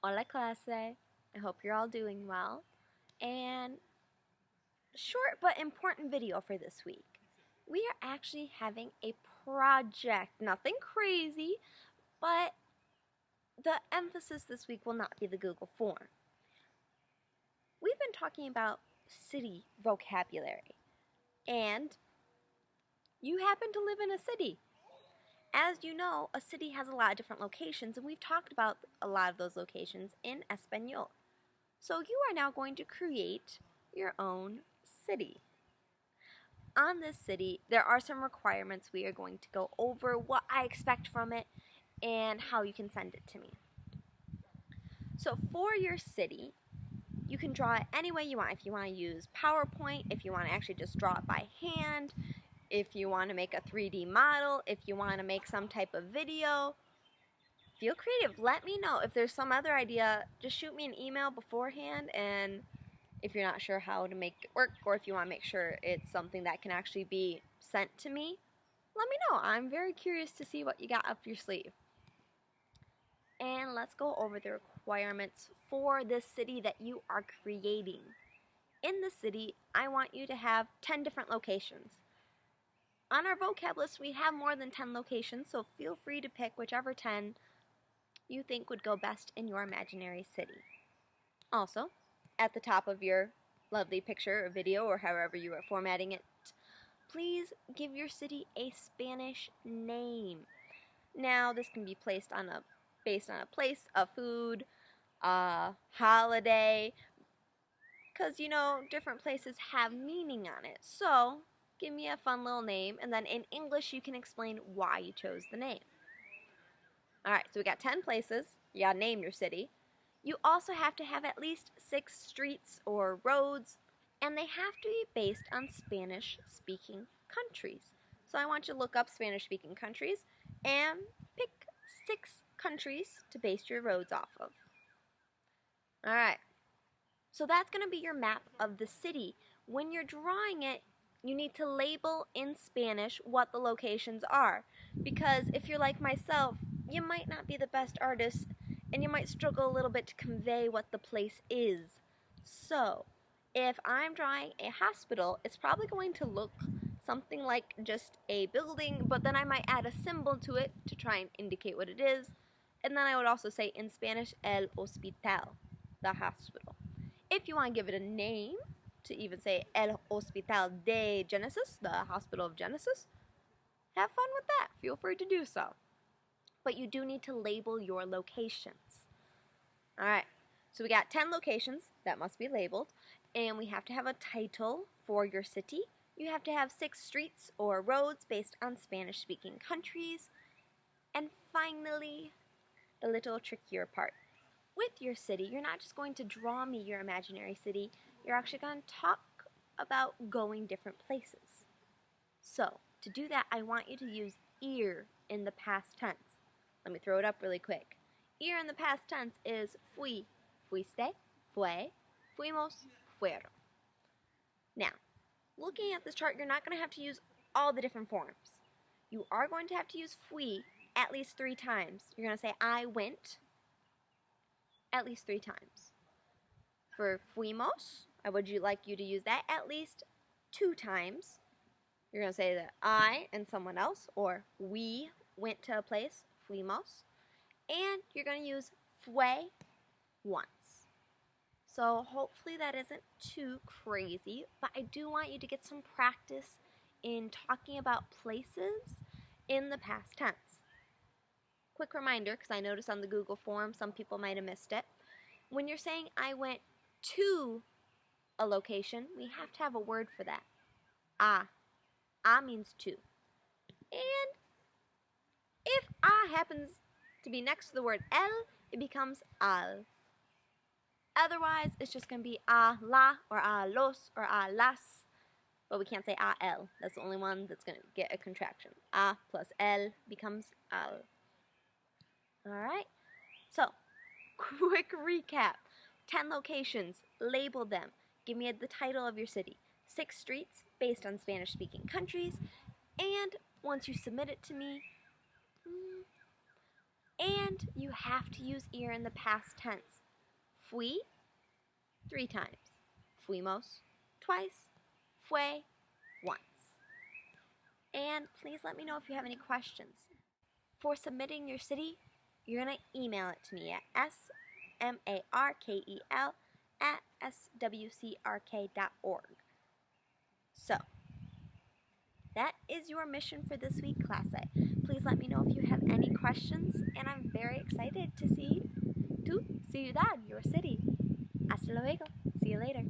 Hola clase. I hope you're all doing well. And short but important video for this week. We are actually having a project. Nothing crazy, but the emphasis this week will not be the Google form. We've been talking about city vocabulary, and you happen to live in a city. As you know, a city has a lot of different locations, and we've talked about a lot of those locations in Espanol. So you are now going to create your own city. On this city, there are some requirements we are going to go over, what I expect from it, and how you can send it to me. So for your city, you can draw it any way you want. If you want to use PowerPoint, if you want to actually just draw it by hand, if you want to make a 3D model, if you want to make some type of video, feel creative. Let me know. If there's some other idea, just shoot me an email beforehand, and if you're not sure how to make it work, or if you want to make sure it's something that can actually be sent to me, let me know. I'm very curious to see what you got up your sleeve. And let's go over the requirements for this city that you are creating. In the city, I want you to have 10 different locations. On our vocab list, we have more than 10 locations, so feel free to pick whichever 10 you think would go best in your imaginary city. Also, at the top of your lovely picture or video, or however you are formatting it, please give your city a Spanish name. Now, this can be based on a place, a food, a holiday, because different places have meaning on it. So, give me a fun little name, and then in English you can explain why you chose the name. Alright, so we got 10 places. You gotta name your city. You also have to have at least 6 streets or roads, and they have to be based on Spanish-speaking countries. So I want you to look up Spanish-speaking countries and pick 6 countries to base your roads off of. Alright, so that's going to be your map of the city. When you're drawing it, you need to label in Spanish what the locations are, because if you're like myself, you might not be the best artist, and you might struggle a little bit to convey what the place is. So, if I'm drawing a hospital, it's probably going to look something like just a building, but then I might add a symbol to it to try and indicate what it is. And then I would also say in Spanish, el hospital, the hospital. If you want to give it a name, to even say el hospital de Genesis, the hospital of Genesis, have fun with that. Feel free to do so. But you do need to label your locations. Alright, so we got 10 locations that must be labeled, and we have to have a title for your city. You have to have 6 streets or roads based on Spanish-speaking countries. And finally, the little trickier part. With your city, you're not just going to draw me your imaginary city, you're actually going to talk about going different places. So, to do that, I want you to use ir in the past tense. Let me throw it up really quick. Ir in the past tense is fui, fuiste, fue, fuimos, fueron. Now, looking at this chart, you're not going to have to use all the different forms. You are going to have to use fui at least 3 times. You're going to say I went at least 3 times. For fuimos, I would like you to use that at least 2 times. You're going to say that I and someone else, or we went to a place, fuimos. And you're going to use fue once. So hopefully that isn't too crazy, but I do want you to get some practice in talking about places in the past tense. Quick reminder, because I noticed on the Google form some people might have missed it. When you're saying I went to a location, we have to have a word for that. A. A means to. And if a happens to be next to the word el, it becomes al. Otherwise, it's just going to be a la, or a los, or a las. But we can't say a el. That's the only one that's going to get a contraction. A plus el becomes al. Alright? So, quick recap. 10 locations. Label them. Give me the title of your city. 6 streets based on Spanish-speaking countries. And once you submit it to me, And you have to use ir in the past tense. Fui, 3 times. Fuimos, twice. Fue, once. And please let me know if you have any questions. For submitting your city, you're going to email it to me at smarkel@swcrk.org. So, that is your mission for this week, Class A. Please let me know if you have any questions, and I'm very excited to see Tu Ciudad, your city. Hasta luego. See you later.